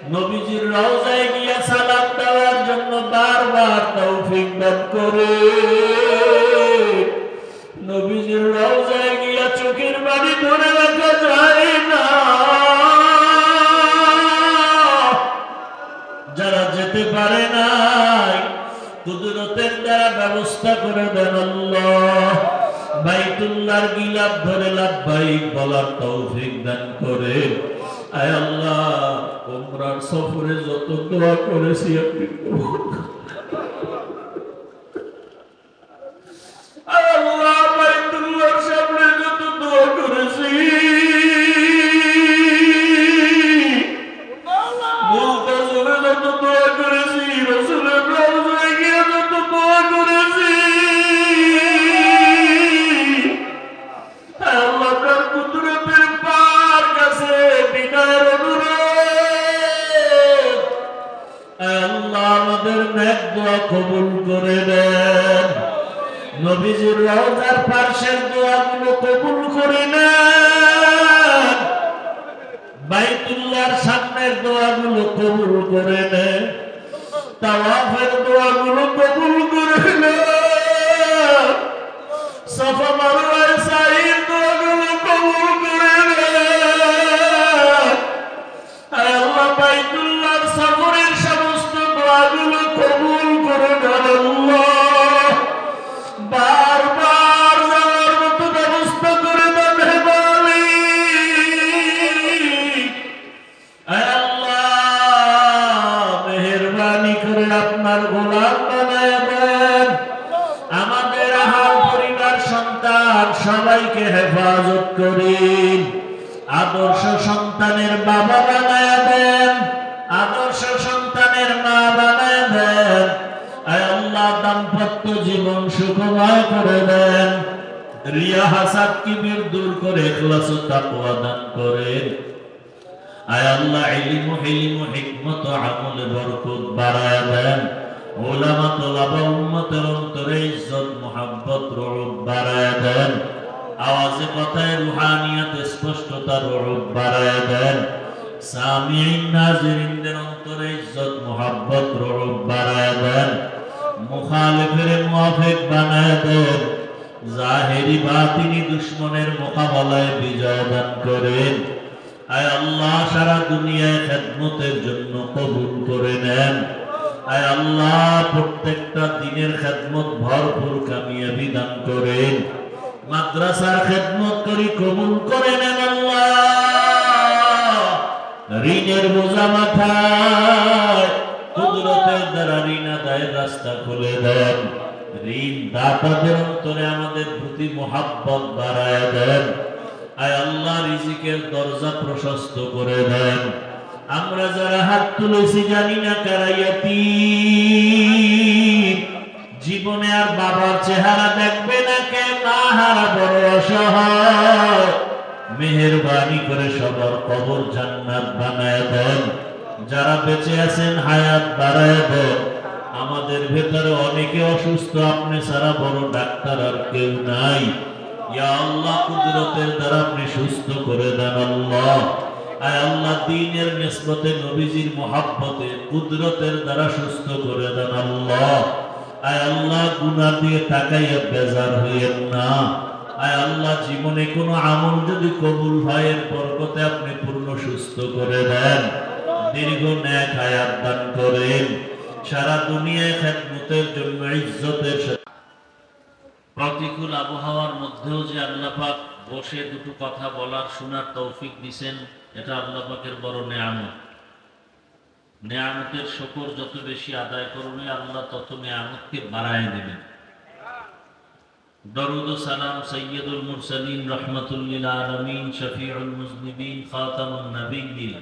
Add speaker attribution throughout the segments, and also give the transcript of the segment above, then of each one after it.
Speaker 1: নবীজির রওজায় গিয়া সালাম দেওয়ার জন্য বারবার তৌফিক দান করে। নবীজির রওজায় গিয়া চোখের পানি ধরে রাখা যায় না। যারা যেতে পারে নাই কুদরতের দ্বারা ব্যবস্থা করে দেন আল্লাহ। বাইতুল্লাহর গিলাফ ধরে লাব্বাইক বলার তৌফিক দান করে। আয় আল্লাহ, উমরার সফরে যত দোয়া করেছি আপনি আল্লাহ, বাইতুল্লাহর সামনে যত দোয়া করেছি, মুলতাজমে যত দোয়া করেছি, রাসূলের রওজায় গিয়ে যত দোয়া করেছি, আল্লাহ তার কুদরতের পার কাছে বিনয়ের অনুরোধ, আল্লাহ আমাদের নেক দোয়া কবুল করে নেন। নবীজির রওজার পাশের দোয়াগুলো কবুল করে নেন। বাইতুল্লাহর সামনের দোয়াগুলো কবুল করে নেন। তাওয়াফের দোয়াগুলো কবুল করে নেন। সাফা মারওয়ায় সাইর দোয়াগুলো কবুল করে নেন। আল্লাহ বাইতুল্লাহর সফরের সমস্ত দোয়াগুলো কবুল করে নেন। আল্লাহ বারবার যাওয়ার মতো ব্যবস্থা করে দেন হে মালিক। আল্লাহ মেহেরবানি করে আপনার গোলাম বানায় দেন। আমাদের আহাল পরিবার সন্তান সবাইকে হেফাজত করেন। আদর্শ সন্তানের বাবা বানায় দেন, আদর্শ সন্তানের মা বানায় দেন। আয় আল্লাহ দাম্পত্য জীবন সুখময় করে দেন। রিয়া হাসাদ কিবির দূর করে ইখলাস ও তাকওয়া দান করেন। আয় আল্লাহ ইলম ও হিকমত ও আমলে বরকত বাড়ায় দেন। উলামা তোলাবা উম্মতের অন্তরে ইজ্জত মুহাব্বত রূপ বাড়ায় দেন। আওয়াজে কথায় রুহানিয়াত স্পষ্টতা রূপ বাড়ায় দেন। সামিঈন নাজিরিনদের অন্তরে ইজ্জত মুহাব্বত রূপ বাড়ায় দেন। মুখালিফের মুওয়াফিক বানায় দেন। জাহেরি বাতিনি দুশমনের মোকাবেলায় বিজয় দান করেন। আয় আল্লাহ সারা দুনিয়ায় খেদমতের জন্য কবুল করে নেন। আয় আল্লাহ প্রত্যেকটা দিনের খেদমত ভরপুর কামিয়াবি দান করেন। মাদ্রাসার খেদমত করি কবুল করে নেন। আল্লাহ ঋণের বোঝা মাথায় কুদরতের দ্বারা ঋণ আদায়ের রাস্তা খুলে দেন। ঋণ দাতাদের অন্তরে আমাদের প্রতি মুহাব্বত বাড়ায় দেন। আয় আল্লাহ রিজিকের দরজা প্রশস্ত করে দেন। আমরা যারা হাত তুলেছি জানি না কারা ইয়াতীম, জীবনে আর বাবার চেহারা দেখবে না কে, মাহারা বড় অসহায়। মেহেরবানি করে সবার কবর জান্নাত বানায় দেন। যারা বেঁচে আছেন হায়াত বাড়ায় দেন। আমাদের ভেতরে অনেকে অসুস্থ, আপনি ছাড়া বড় ডাক্তার আর কেউ নাই। ইয়া আল্লাহ কুদরতের দ্বারা আপনি সুস্থ করে দেন। আল্লাহ আয় আল্লাহ দ্বীনের নিসবতে নবীজির মুহাব্বতে কুদরতের দ্বারা সুস্থ করে দেন। আল্লাহ আয় আল্লাহ গুনাহ দিয়ে তাকাইয়া বেজার হইয়েন না। আয় আল্লাহ জীবনে কোনো আমল যদি কবুল হয় এর বরকতে আপনি পূর্ণ সুস্থ করে দেন। দীর্ঘ নেক হায়াত দান করেন। সারা দুনিয়ায় খেদমতের জন্য ইজ্জতের সাথে প্রতিকূল আবহাওয়ার মধ্যেও যে আল্লাহ পাক বসে দুটো কথা বলার শোনার তৌফিক দিবেন, এটা আল্লাহ পাকের বড় নেয়ামত। নেয়ামতের শুকর যত বেশি আদায় করবে আল্লাহ তত নেয়ামতকে বাড়ায় দেবেন। দরুদ ও সালাম সাইয়্যিদুল মুরসালিন রাহমাতুল লিল আলামিন শফিউল মুজনিবিন খাতামুন নবিয়্যিন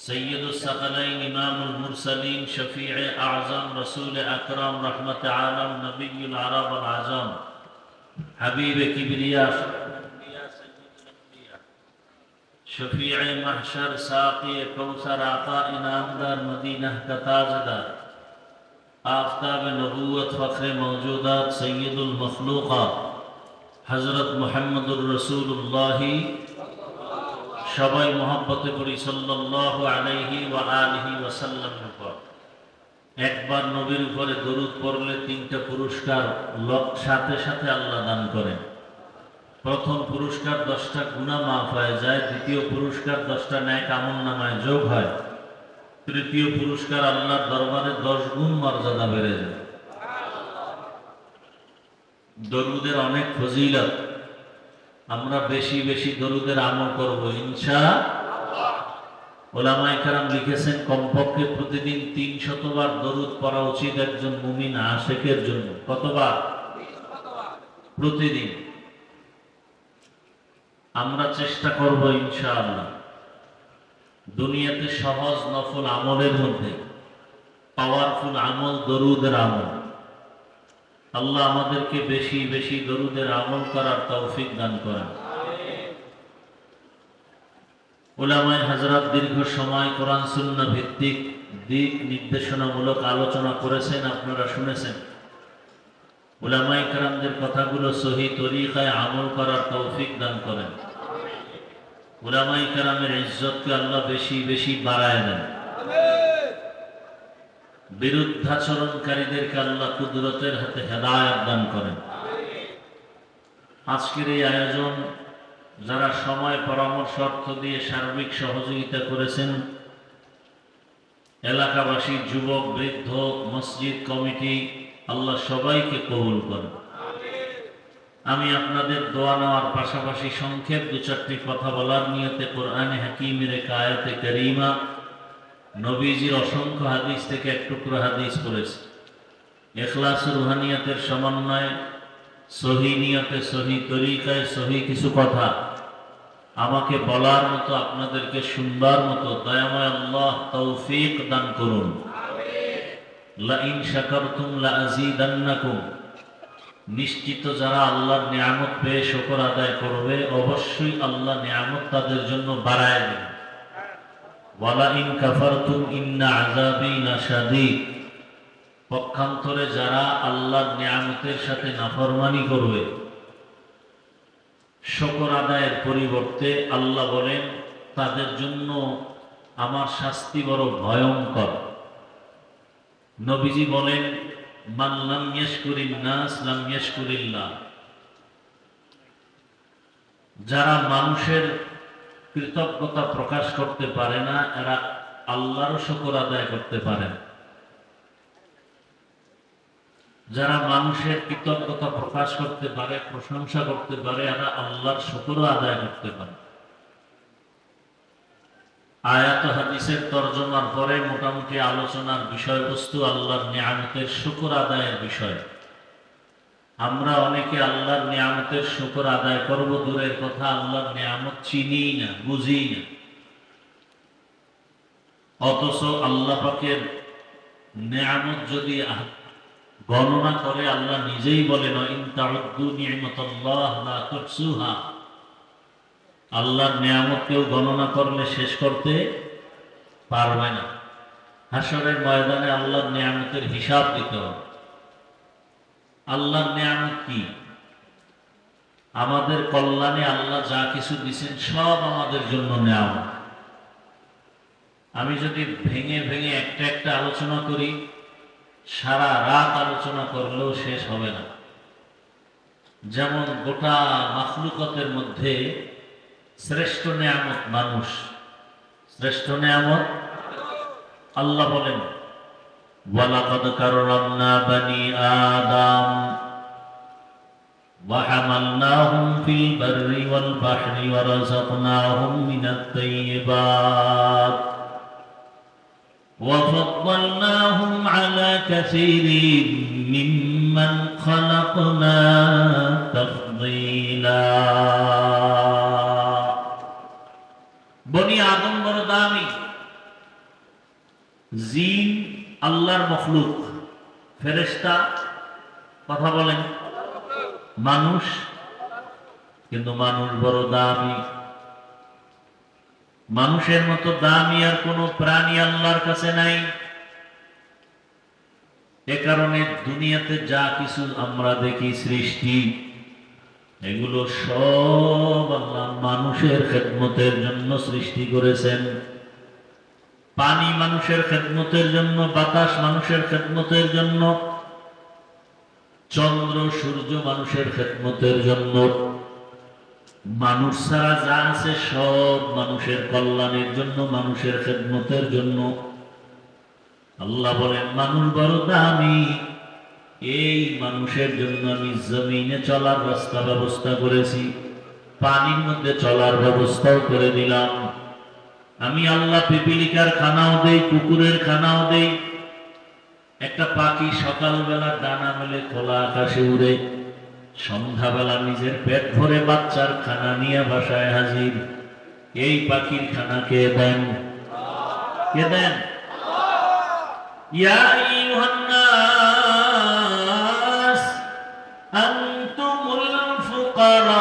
Speaker 1: সৈয়দুস সাকালাইন ইমামুল মুরসালিন শফিয়ে আযম রসুল আকরাম রহমত আলম নবিয়ুল আরব আল আজম হাবিবে কিবরিয়া শফিয়ে মাহশর সাকি কৌসর আকা ইনামদার মদিনা का ताजदार आफताब नबूवत फ़ख्र मौजूदात सैयदुल मखलूक़ात हज़रत मुहम्मदुर रसूलुल्लाह সবাই মহব্বতে পড়ি সাল্লাল্লাহু আলাইহি ওয়া আলিহি ওয়াসাল্লামের উপর। একবার নবীর উপরে দরুদ পড়লে 3টা পুরস্কার সাথে সাথে আল্লাহ দান করেন। প্রথম পুরস্কার 10টা গুনাহ মাফ হয়ে যায়, দ্বিতীয় পুরস্কার 10টা নেক আমলনামায় যোগ হয়, তৃতীয় পুরস্কার আল্লাহর দরবারে 10 গুণ মর্যাদা বেড়ে যায়। দরুদের অনেক ফজিলত, আমরা বেশি বেশি দরুদের আমল করব ইনশাআল্লাহ। ওলামায়ে কেরাম লিখেছেন কমপক্ষে প্রতিদিন 300 বার দরুদ পড়া উচিত একজন মুমিন আশিকের জন্য। কতবার? প্রতিদিন। আমরা চেষ্টা করব ইনশাআল্লাহ দুনিয়াতে সহজ নফল আমলের মধ্যে পাওয়ারফুল আমল দরুদের আমল। আল্লাহ আমাদেরকে বেশি বেশি দরুদের আমল করার তৌফিক দান করেন। উলামায়ে হযরত দীর্ঘ সময় কোরআন সুন্নাহ ভিত্তিক দিক নির্দেশনামূলক আলোচনা করেছেন, আপনারা শুনেছেন। উলামায়ে কেরামদের কথাগুলো সহি তরিকায় আমল করার তৌফিক দান করেন। উলামায়ে কেরামের ইজ্জতকে আল্লাহ বেশি বেশি বাড়ায় দেন। বিরুদ্ধাচরণকারীদেরকে আল্লাহ কুদরতের হাতে হেদায়েত দান করেন। আজকের এই আয়োজন যারা সময় পরামর্শ অর্থ দিয়ে সার্বিক সহযোগিতা করেছেন, এলাকাবাসী, যুবক, বৃদ্ধ, মসজিদ কমিটি, আল্লাহ সবাইকে কবুল করেন। আমি আপনাদের দোয়া নেওয়ার পাশাপাশি সংক্ষেপ 2-4টি কথা বলার নিয়তে কোরআনে হাকিমের এক আয়াতে কারীমা, নবীজির অসংখ্য হাদিস থেকে এক টুকরো হাদিস পড়েছি। ইখলাস রুহানিয়াতের সমন্বয়ে সহি নিয়তে, সহি তরিকায়, সহি কিছু কথা আমাকে বলার মতো, আপনাদেরকে শুনবার মতো দয়াময় আল্লাহ তৌফিক দান করুন। লা ইন শাকারতুম লা আযীদান্নাকুম। নিশ্চিত যারা আল্লাহর নিয়ামত পেয়ে শুকর আদায় করবে, অবশ্যই আল্লাহ নিয়ামত তাদের জন্য বাড়ায় দেবেন। ওয়ালা ইন কাফারতুম ইন্না আযাবি লাশাদীদ। পক্ষান্তরে যারা আল্লাহর নিয়ামতের সাথে নাফরমানি করবে, শুকর আদায়ের পরিবর্তে, আল্লাহ বলেন তাদের জন্য আমার শাস্তি বড় ভয়ঙ্কর। নবীজি বলেন মান লাম ইয়াশকুরিন নাস লাম ইয়াশকুরিল্লাহ। যারা মানুষের কৃতজ্ঞতা প্রকাশ করতে পারে না, এরা আল্লাহরও শুকর আদায় করতে পারে না। যারা মানুষের কৃতজ্ঞতা প্রকাশ করতে পারে, প্রশংসা করতে পারে, এরা আল্লাহর শুকরও আদায় করতে পারে। আয়াত হাদিসের তরজমার পরে মোটামুটি আলোচনার বিষয়বস্তু আল্লাহর নিয়ামতের শুকর আদায়ের বিষয়। আমরা অনেকে আল্লাহর নিয়ামতের শুকর আদায় করব দূরের কথা, আল্লাহর নিয়ামত চিনি না, বুঝি না। অথচ আল্লাহ পাকের নিয়ামত যদি গণনা করে, আল্লাহ নিজেই বলেন ইন তাউদ্দু নি'মাতাল্লাহ লা তুহসুহা। আল্লাহর নিয়ামত কেউ গণনা করলে শেষ করতে পারবে না। হাসরের ময়দানে আল্লাহর নিয়ামতের হিসাব দিতে হবে। আল্লাহর নিয়ামত কি? আমাদের কল্যাণে আল্লাহ যা কিছু দিচ্ছেন সব আমাদের জন্য নিয়ামত। আমি যদি ভেঙে ভেঙে একটা একটা আলোচনা করি, সারা রাত আলোচনা করলেও শেষ হবে না। যেমন গোটা মাখলুকতের মধ্যে শ্রেষ্ঠ নিয়ামত মানুষ। শ্রেষ্ঠ নিয়ামত আল্লাহ বলেন ওয়ালাকাদ কাররামনা বানি আদম ওয়া হামালনাহুম ফিল বাররি ওয়াল বাহরি ওয়া রাযাকনাহুম মিনাত তাইয়্যিবাত ওয়া ফাদ্দালনাহুম আলা কাসীরিন মিম্মান খালাকনা তাফদীলা। বনি আদম বড় দামি। জিন আল্লাহর মখলুক, ফেরেশতা কথা বলেন, মানুষ, কিন্তু মানুষ বড় দামি। মানুষের মতো দামি আর কোন প্রাণী আল্লাহর কাছে নাই। এ কারণে দুনিয়াতে যা কিছু আমরা দেখি সৃষ্টি, এগুলো সব আল্লাহ মানুষের খেদমতের জন্য সৃষ্টি করেছেন। পানি মানুষের খেদমতের জন্য, বাতাস মানুষের খেদমতের জন্য, চন্দ্র সূর্য মানুষের খেদমতের জন্য। মানুষ ছাড়া যা আছে সব মানুষের কল্যাণের জন্য, মানুষের খেদমতের জন্য। আল্লাহ বলেন মানুষ বড় দামি, এই মানুষের জন্য আমি জমিনে চলার রাস্তা ব্যবস্থা করেছি, পানির মধ্যে চলার ব্যবস্থাও করে দিলাম। আমি আল্লাহ পিপিলিকার খানাও দেই, কুকুরের খানাও দেই। একটা পাখি সকালবেলা ডানা মেলে খোলা আকাশে উড়ে, সন্ধ্যাবেলা নিজের পেট ভরে বাচ্চার খানা নিয়ে বাসায় হাজির। এই পাখির খানা কে দেন? কে দেন? ইয়া আইয়ুহান নাস আনতুমুল ফুকারাউ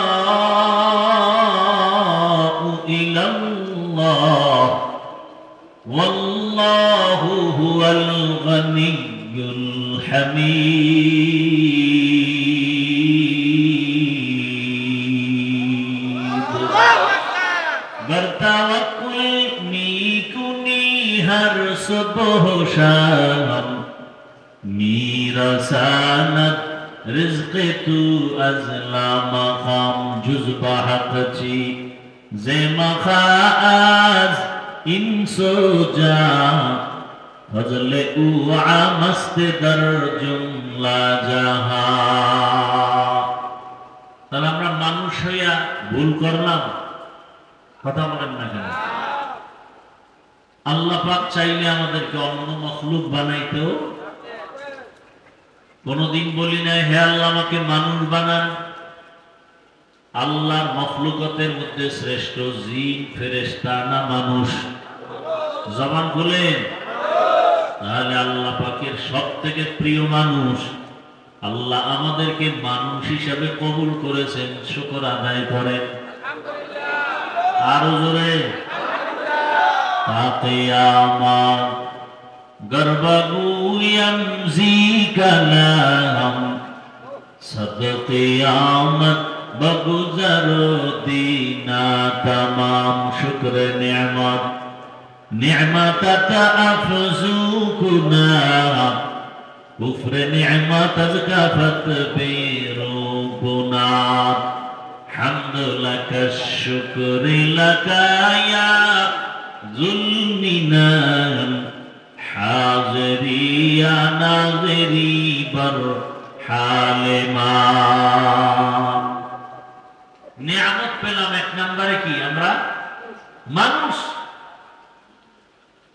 Speaker 1: ইলাল্লাহ ওয়াল্লাহু হুয়াল গনিয়্যুল হামিদ। गर तवक्कुल नीकुनी हर सुबह शाम, मीरा सानत रिज़्क़ तू अज़ला मक़ाम। जुज़्बा हक़ची ज़ेमा ख़ाज़ इंसो जा, फज़ले उ आमस्त दर जुमला जहां। তাহলে আমরা মানুষ হইয়া ভুল করলাম, কথা বলেন না কেন? আল্লাহ পাক চাইলে আমাদেরকে অন্য মখলুক বানাইতো। কোনদিন বলি না হে আল্লাহ আমাকে মানুষ বানান। আল্লাহর মখলুকতের মধ্যে শ্রেষ্ঠ জিন ফেরেশতা না মানুষ? জবান খুলেন। তাহলে আল্লাহ পাকের সব থেকে প্রিয় মানুষ। আল্লাহ আমাদেরকে মানুষ হিসাবে কবুল করেছেন, শুকর আদায় করেন। আরো জোরে তাকিয়ামাত গর্বগুয়াম জি কালাম, সদকিয়ামত বগুজর দিনা তমাম। শুকর নিয়ামত নিয়ামত আফজুকুনা, কুফর নিয়ামত আজকাফত বেরুবুনা। حمد لك الشكر لك يا ذلنا حاضري يا ناظري بر حالما। নিয়ামত পেলাম এক নম্বরে কি? আমরা মানুষ।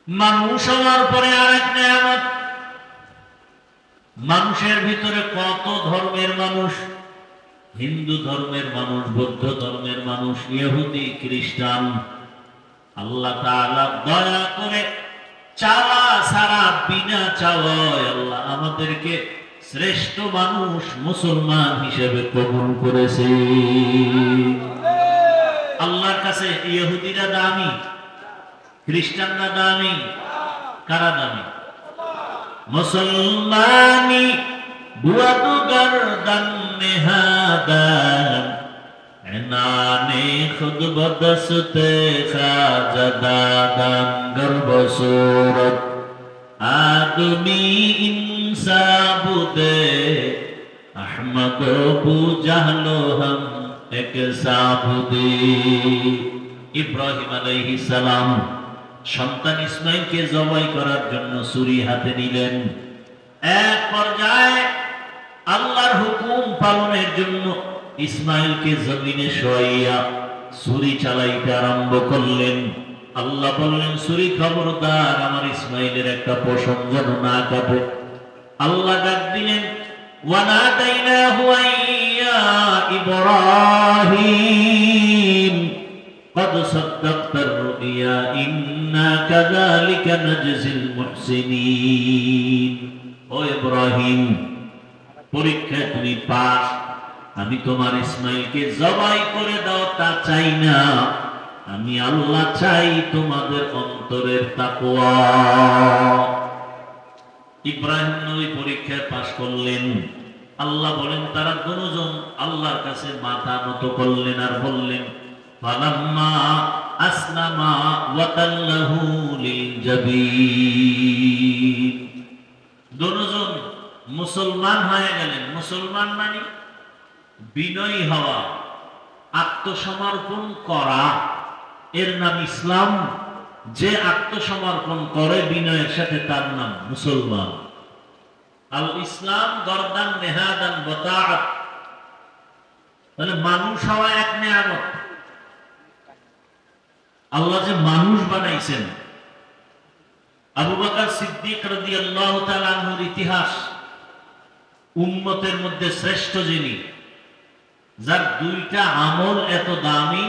Speaker 1: মানুষ হওয়ার পরে আরেক নিয়ামত, মানুষের ভিতরে কত ধর্মের মানুষ। হিন্দু ধর্মের মানুষ, বৌদ্ধ ধর্মের মানুষ, ইহুদি, খ্রিস্টান। আল্লাহ তাআলা দয়া করে চাওয়া ছাড়া, বিনা চাওয়ায় আল্লাহ আমাদেরকে শ্রেষ্ঠ মানুষ মুসলমান হিসেবে কবুল করেছে। আল্লাহর কাছে ইহুদিরা দামি, খ্রিস্টানরা দামি। কারা দামি? মুসলমানি বুয়াদু গর্দন নেহাদান, এনানে খুদ বদস্তে খাজাদাদান। গর্ব সুরত আদমি ইনসাবুদে, আহমদ বু জাহলো হম এক সাবুদে। ইব্রাহিম আলাইহিস সালাম সন্তান ইসমাইলকে জবাই করার জন্য ছুরি হাতে নিলেন। এক পর্যায়ে আল্লাহর হুকুম পালনের জন্য ইসমাইলকে জমিনে শোয়াইয়া ছুরি চালাইতে আরম্ভ করলেন। আল্লাহ বললেন ছুরি খবরদার, আমার ইসমাইলের একটা পশম যেন না কাটে। আল্লাহ ডাক দিলেন ওয়ানাদাইনাহু ইয়া ইব্রাহিম قد صدقت الرؤيا إنا كذلك نجزي المحسنين। ও ইব্রাহিম, পরীক্ষায় তুমি পাস। আমি তোমার ইসমাইলকে জবাই করে দাও তা চাই না, আমি আল্লাহ চাই তোমাদের অন্তরের তাকওয়া। ইব্রাহিম নবী পরীক্ষায় পাস করলেন। আল্লাহ বলেন তারা দুজন আল্লাহর কাছে মাথা নত করলেন আর বললেন ফালাম্মা আসলামা ওয়া তাল্লাহু লিল জাবিন। দুজন মুসলমান হয়ে গেলেন। মুসলমান মানে বিনয়ী হওয়া, আত্মসমর্পণ করা, এর নাম ইসলাম। যে আত্মসমর্পণ করে বিনয়ের সাথে তার নাম মুসলমান। আল ইসলাম গরদান নেহাদান বতাআত, মানে মানুষ হওয়া এক নেয়ামত। আল্লাহ যে মানুষ বানাইছেন। আবু বকর সিদ্দিক রাদিয়াল্লাহু তাআলা আনহুর ইতিহাস, উম্মতের মধ্যে শ্রেষ্ঠ যিনি, যার দুইটা আমল এত দামি।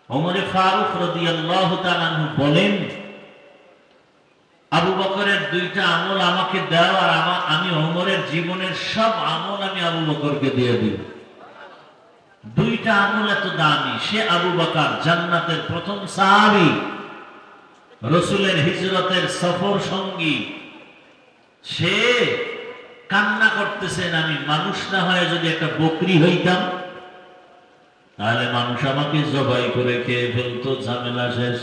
Speaker 1: ওমর ফারুক রাদিয়াল্লাহু তাআলা আনহু বলেন, আবু বকরের দুইটা আমল আমাকে দাও আর আমি ওমরের জীবনের সব আমল আমি আবু বকরকে দিয়ে দিব। দুইটা আমল এত দামি। সে আবু বকর জান্নাতের প্রথম সাহাবী, রাসূলের হিজরতের সফর সঙ্গী। সে কান্না করতেছেন, আমি মানুষ না হয়ে যদি একটা বকরি হইতাম তাহলে মানুষ আমাকে জবাই করে খেয়ে ফেলতো, ঝামেলা শেষ।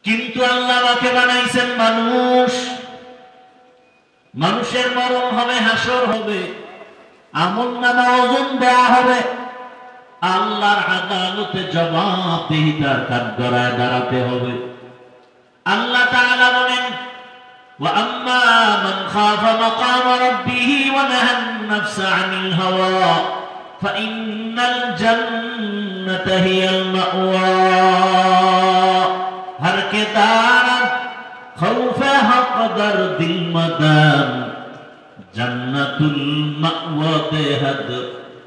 Speaker 1: কিন্তু আল্লাহ আমাকে বানাইছেন মানুষ। মানুষের মরণ হবে, হাসর হবে, আমলনামা ওজন দেয়া হবে, আল্লাহর আদালতে জবাবদিহিতার কাঠগড়ায় দাঁড়াতে হবে। আল্লাহ তাআলা বলেন, ওয়া আম্মা মান খাফা মাকাম রাব্বিহি ওয়া নাহান নাফসা আনিল হাওয়া ফাইন্নাল জান্নাতা হিয়াল মাওয়া। हर के दारत खौफे हक दर दिल मदाम जन्नतुल मावा बेहद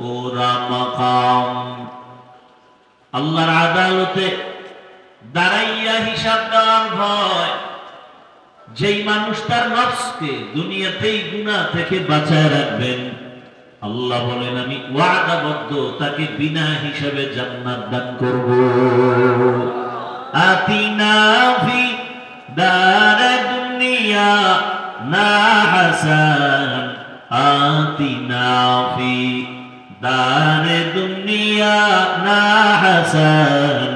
Speaker 1: ओरा मकाम। আল্লাহর আদালতে দাঁড়াইয়া হিসাব দেওয়ার ভয়। যেই মানুষ তার নফসকে দুনিয়াতেই গুনাহ থেকে বাঁচায় রাখবেন, আল্লাহ বলেন আমি ওয়াদাবদ্ধ তাকে বিনা হিসাবে জান্নাত দান করব। আতিনা ফি দার দুনিয়া না হাসান, আতিনা ফি দার দুনিয়া না হাসান,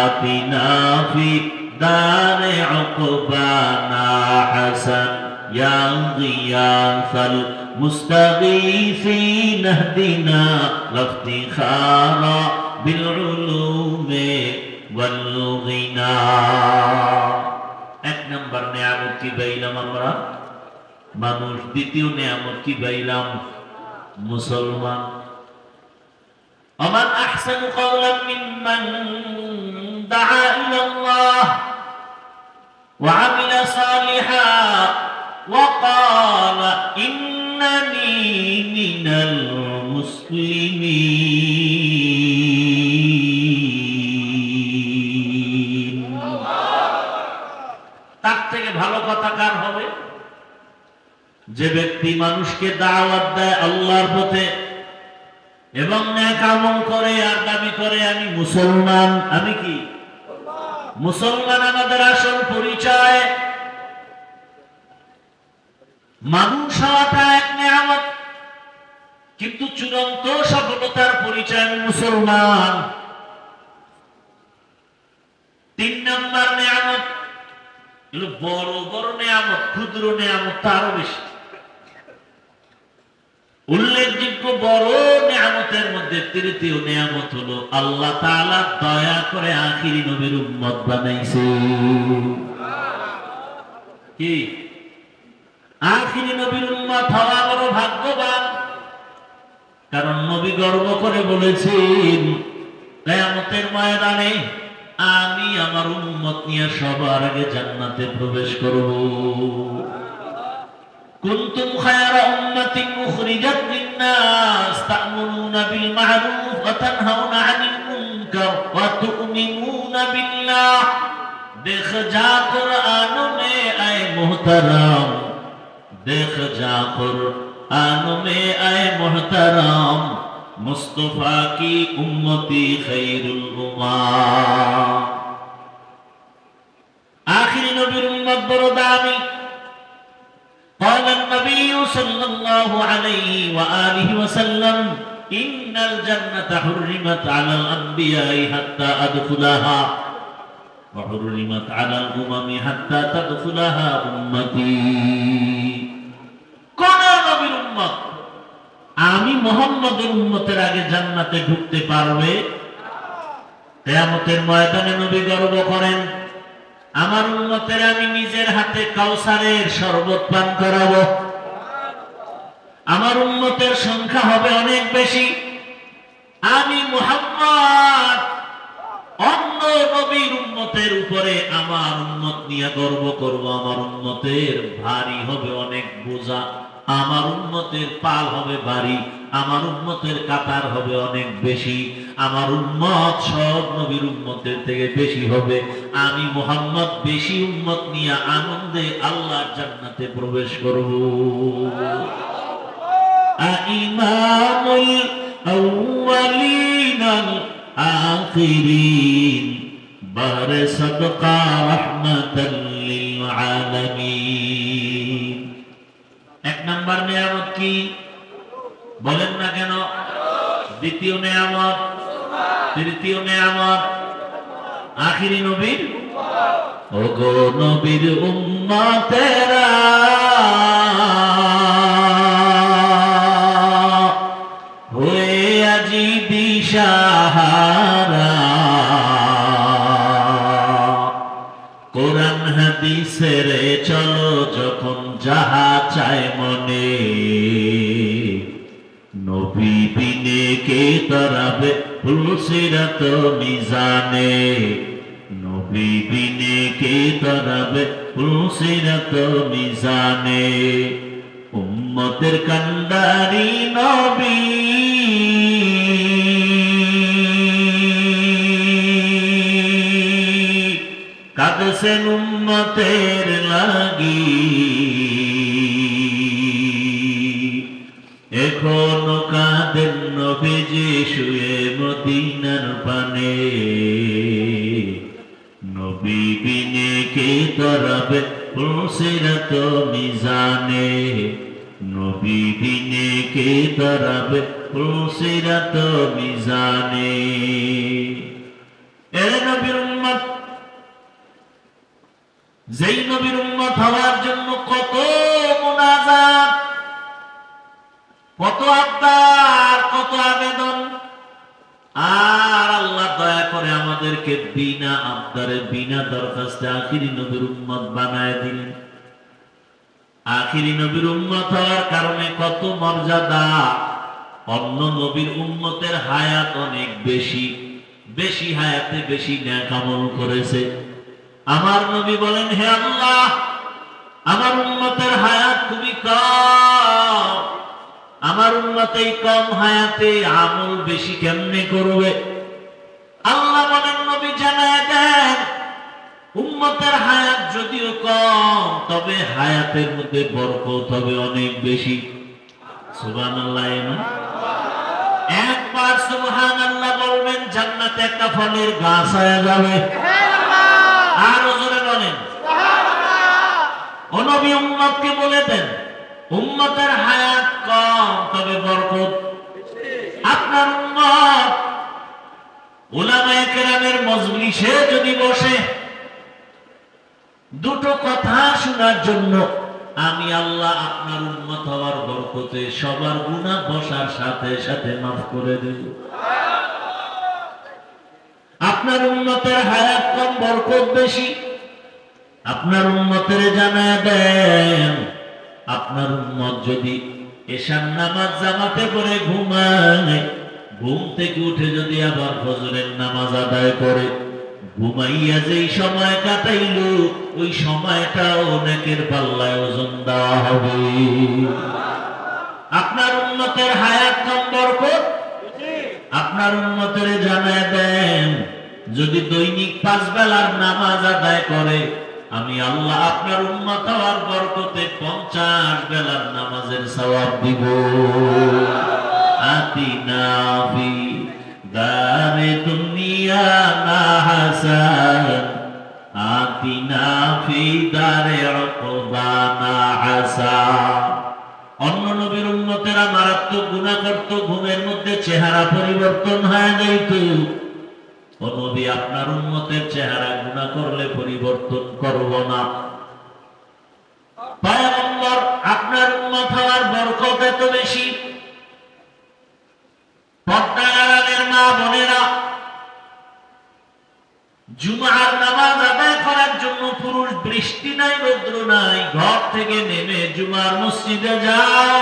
Speaker 1: আতিনা ফি দার উকবা না হাসান, ইয়া গিয়াসাল মুস্তাগীসিন ইহদিনা লাফতিখারা বিল উলুমে ওয়াল গিনা। এক নম্বর নিয়ামত কি পাইলাম আমরা? মানুষ। দ্বিতীয় নিয়ামত কি পাইলাম? মুসলমান। ওমান আহসানু কওলান মিম্মান দাআ ইলাল্লাহ ওয়া আমিলা সালিহান ওয়া ক্বালা ইন্নানী মিনাল মুসলিমিন। তার থেকে ভালো কথা কার হবে? যে ব্যক্তি মানুষকে দাওয়াত দেয় আল্লাহর পথে এবং নেক আমল করে আর দাবি করে আমি মুসলমান। আমি কি মুসলমান? আমাদের আসল পরিচয়। মানুষ হওয়াটা এক নিয়ামত, কিন্তু চূড়ান্ত সফলতার পরিচয় আমি মুসলমান। 3 নম্বর নিয়ামত এগুলো বড় বড় নিয়ামত, ক্ষুদ্র নিয়ামত তারও বেশি। উল্লেখযোগ্য বড় নিয়ামতের মধ্যে তৃতীয় নিয়ামত হলো আল্লাহ তাআলা দয়া করে আখিরি নবীর উম্মত বানাইছে। কি আখিরি নবীর উম্মত হওয়া বড় ভাগ্যবান। কারণ নবী গর্ব করে বলেছেন কিয়ামতের ময়দানে আমি আমার উম্মত নিয়ে সবার আগে জান্নাতে প্রবেশ করব। কুনতুম খায়রা উম্মাতিন মুখরিজাত লিন-নাস তা'মুরুনা বিল মা'রুফ ওয়া তানহাউনা 'আনিল মুনকার ওয়া তু'মিনুনা বিল্লাহ। দেখ যা কুরআন মে আয়ে মুহতারাম, দেখ যা कुरान में आए मोहतरम मुस्तफा की उम्मती खैरुल उम्मा। आखिरी नबीर उम्मत बड़ो दामी। قال النبي সাল্লাল্লাহু আলাইহি ওয়া আলিহি ওয়াসাল্লাম ইন্নাল জান্নাতা হুররিমাত আলাল আনবিয়াই হাত্তা আদখুলাহা ওয়া হুররিমাত আলাল উমামি হাত্তা তাদখুলাহা উম্মতি। কোন নবীর উম্মত আমি মুহাম্মদের উম্মতের আগে জান্নাতে ঢুকতে পারবে? কিয়ামতের ময়দানে নবী গর্ব করেন, আমার উম্মতের আমি নিজের হাতে কাউসারের শরবত পান করাবো। আমার উম্মতের সংখ্যা হবে অনেক বেশি। আমি মুহাম্মদ অন্য নবীর উম্মতের উপরে আমার উম্মত নিয়ে গর্ব করব। আমার উম্মতের ভারী হবে অনেক বোঝা, আমার উম্মতের পাল হবে ভারী, আমার উম্মতের কাতার হবে অনেক বেশি, আমার উম্মত সব নবীর উম্মতের থেকে বেশি হবে। আমি মুহাম্মদ বেশি উম্মত নিয়ে আনন্দে আল্লাহর জান্নাতে প্রবেশ করব। ইমামুল আউয়ালিন আল আখিরিন বারে সাদকা রাহমাতাল লিল আলামিন। এক নাম্বার নিয়ামত কি বলেন না কেন? দ্বিতীয় নিয়ামত, তৃতীয় নিয়ামত আখিরি নবীর। ওগো নবীর উম্মতেরা হয়ে আজি দিশাহারা, কোরআন হাদিসের চলো যখন যাহা চায় মনে, নবী বিনে কে তরাবে ফুলসিরাত মিজানে, নবী বিনে কে তরাবে ফুলসিরাত মিজানে। উম্মতের কান্ডারি নবী কাঁদছেন উম্মতের লাগি, এখনো কাঁদেন নবীজি শুয়ে মদিনার পানে, নবী বিনে কে তরাবে ফুলসিরাত মিজানে, নবী বিনে কে তরাবে ফুলসিরাত মিজানে। এ নবীর উম্মত, যেই নবীর উম্মত হওয়ার জন্য কত মুনাজাত, কত আবদার, কত আবেদন, আর আল্লাহ দয়া করে আমাদেরকে বিনা আবদারে বিনা দরখাস্তে আখিরি নবীর উম্মত বানায় দিলেন। আখিরি নবীর উম্মত হওয়ার কারণে কত মর্যাদা। অন্য নবীর উম্মতের হায়াত অনেক বেশি, বেশি হায়াতে বেশি নেক আমল করেছে। আমার নবী বলেন, হে আল্লাহ, আমার উম্মতের হায়াত খুবই কম, আমার উম্মত এই কম হায়াতে আমল বেশি কেমনে করবে? আল্লাহ বলেন, নবী জানায় দেন, উম্মতের হায়াত যদিও কম, তবে হায়াতের মধ্যে বরকত হবে অনেক বেশি। সুবহানাল্লাহ। একবার সুবহানাল্লাহ বলবেন, জান্নাতে একটা ফলের গাছ হয়ে যাবে। আর জোরে বলেন সুবহানাল্লাহ। ও নবী উম্মতকে বলে দেন, উম্মতের হায়াত কম তবে বরকত বেশি। আপনার উম্মত উলামায়ে কেরামের মজলিসে যদি বসে দুটো কথা শোনার জন্য, আমি আল্লাহ আপনার উম্মত হওয়ার বরকতে সবার গুনাহ বসার সাথে সাথে মাফ করে দেব। আপনার উম্মতের হায়াত কম, বরকত বেশি। আপনার উম্মতের জানায় দেন, আপনার উম্মত যদি এশার নামাজ জামাতে পড়ে ঘুমায়, ঘুম থেকে উঠে যদি আবার ফজরের নামাজ আদায় করে, ঘুমাইয়া যেই সময় কাটাইল ওই সময়টাও নেকের পাল্লায় ওজন দেওয়া হবে। আপনার উম্মতের হায়াত কম, বরকত। আপনার উম্মতের জানায় দেন, যদি দৈনিক 5 বেলার নামাজ আদায় করে, আমি আল্লাহ আপনার উম্মত হওয়ার বরকতে 50 বেলার নামাজের সওয়াব দিব। আতিনা ফি দারে দুনিয়া না হাসান, আতিনা ফি দারে উকবা না হাসান। অন্য নবীর উম্মতেরা মারাত্মক গুনাহ করত, ঘুমের মধ্যে চেহারা পরিবর্তন হয়ে যাইত। ও নবী, আপনার উম্মতের চেহারা গুনাহ করলে পরিবর্তন করব না। পয়গম্বর, আপনার উম্মত হওয়ার বরকত এত বেশি। পর্দার আড়ালের মা বোনেরা, জুমার নামাজ আদায় করার জন্য পুরুষ, বৃষ্টি নাই রৌদ্র নাই, ঘর থেকে নেমে জুমার মসজিদে যাও।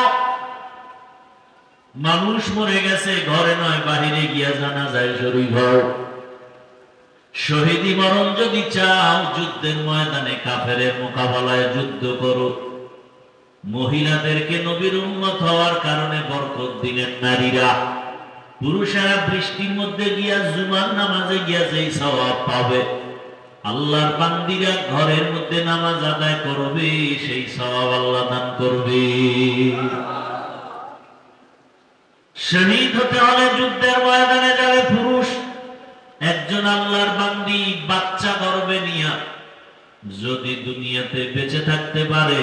Speaker 1: মানুষ মরে গেছে, ঘরে নয় বাহিরে গিয়া জানাজায় শরীক হও। শহীদি মরণ যদি চাও, যুদ্ধের ময়দানে কাফেরের মোকাবেলায় যুদ্ধ করো। মহিলাদেরকে নবীর উম্মত হওয়ার কারণে বরকত দিলেন নারীরা। পুরুষেরা বৃষ্টির মধ্যে গিয়া জুমার নামাজে গিয়া যেই সওয়াব পাবে, আল্লাহর বান্দিরা ঘরের মধ্যে নামাজ আদায় করবে, সেই সওয়াব আল্লাহ দান করবে। শহীদ হতে হলে যুদ্ধের ময়দানে যাবে পুরুষ। একজন আল্লাহর বান্দি বাচ্চা গর্ভে নিয়া যদি দুনিয়াতে বেঁচে থাকতে পারে,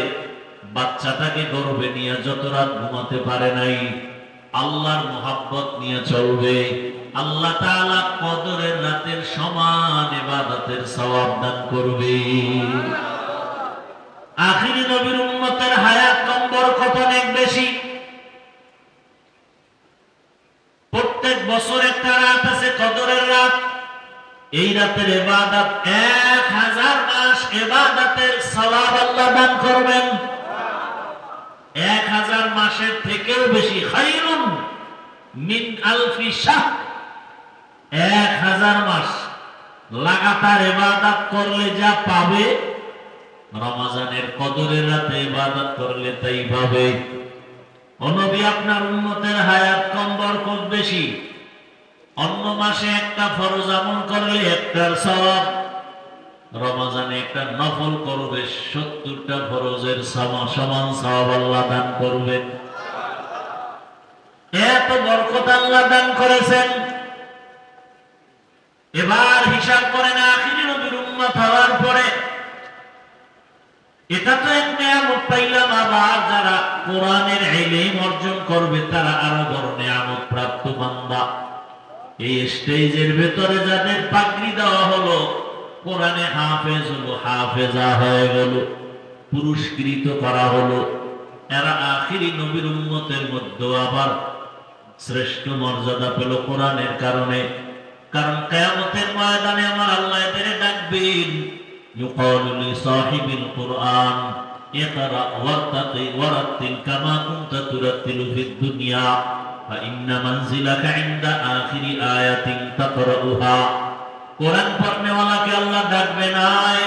Speaker 1: বাচ্চাটাকে গর্ভে নিয়ে যত রাত ঘুমাতে পারে নাই, আল্লাহর মোহাব্বত নিয়ে চলবে, আল্লাহ তাআলা কদরের রাতের সমান ইবাদতের সওয়াব দান করবে। আখিরি নবীর উম্মতের হায়াত কম, বরকত অনেক বেশি। প্রত্যেক বছর একটা রাত আছে কদরের রাত। এই রাতের ইবাদত 1000 মাস ইবাদতের সওয়াব আল্লাহ দান করবেন। 1000 মাসের থেকেও বেশি, খায়রুন মিন আলফি শাহর। 1000 মাস লাগাতার ইবাদত করলে যা পাবে, রমজানের কদরের রাতে ইবাদত করলে তাই পাবে। ও নবী, আপনার উম্মতের হায়াত কম, বরকত বেশি। অন্য মাসে একটা ফরজ আমল করলে একটার সওয়াব, রমজানে একটা নফল করবে 70টা ফরজের সমান সওয়াব আল্লাহ দান করবেন। এত বরকত আল্লাহ দান করেছেন। এবার হিসাব করেন, আখিরি নবীর উম্মত হওয়ার পরে এটা তো এক নিয়ামত পাইলাম। আবার যারা কোরআনের ইলম অর্জন করবে, তারা আরো বড় নিয়ামত প্রাপ্ত বান্দা। এই স্টেজের ভেতরে যাদের পাগড়ি দেওয়া হলো, কোরআনে হাফেজ হলো, হাফেজা হয়ে গেল, পুরস্কৃত করা হলো, এরা আখিরি নবীর উম্মতের মধ্যে আবার শ্রেষ্ঠ মর্যাদা পেল কোরআনের কারণে। কারণ কিয়ামতের ময়দানে আমার আল্লাহ এদের ডাকবেন, ইউকালু লিসাহিবিল কুরআন ইকরা ওয়ারতাকি ওয়ারাতিল কামা কুনতা তুরাতিলু ফিদ দুনিয়া ফাইন্না মানজিলাকা ইনদা আখিরি আয়াতিন তাকরাউহা। কোরআন পড়নেওয়ালাকে আল্লাহ ডাকবেন, আয়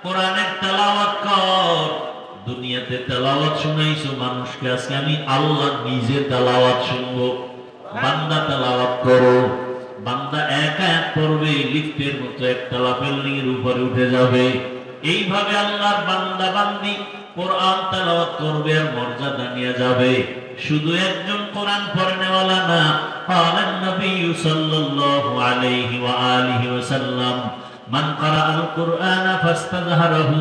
Speaker 1: কোরআনের তেলাওয়াত কর। দুনিয়াতে তেলাওয়াত শুনাইছো মানুষকে, আজকে আমি আল্লাহ নিজে তেলাওয়াত শুনবো। বান্দা তেলাওয়াত করো। বান্দা এক আয়াত পড়বে, লিফটের মতো একতলা বিল্ডিং এর উপরে উঠে যাবে। এইভাবে আল্লাহর বান্দা বান্দি কোরআন তেলাওয়াত করবে আর মর্যাদা নিয়ে যাবে। শুধু একজন কোরআন পড়নেওয়ালা না, قال النبي صلى الله عليه وآله وسلم من قرأ القرآن فاستظهره